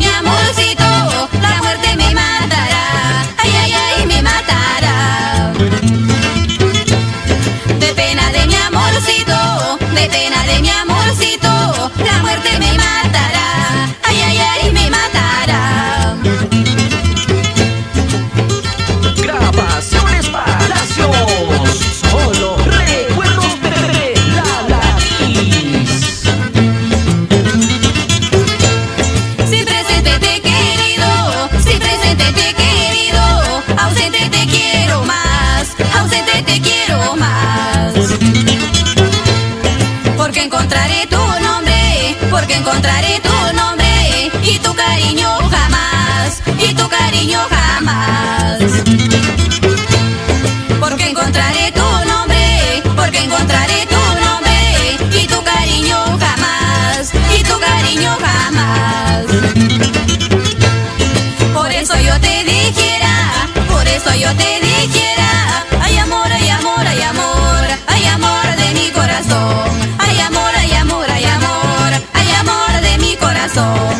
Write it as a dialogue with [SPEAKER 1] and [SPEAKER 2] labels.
[SPEAKER 1] mi amorcito, la muerte me matará. Ay, ay, ay, me matará. De pena de mi amorcito, de pena de mi amorcito, la muerte me matará. Ay, ay, ay, me matará.
[SPEAKER 2] Grabaciones Palacios, solo recuerdos de la Latis.
[SPEAKER 1] Si presente te he querido, si presente te he querido, ausente te quiero más, ausente te quiero más. Porque encontraré tu nombre, porque encontraré tu nombre, y tu cariño jamás, y tu cariño jamás. Porque encontraré tu nombre, porque encontraré tu nombre, y tu cariño jamás, y tu cariño jamás. Por eso yo te dijera, por eso yo te dijera, ay amor, ay amor, ay amor, ay amor de mi corazón, ay amor, ay amor, ay amor, ay amor de mi corazón.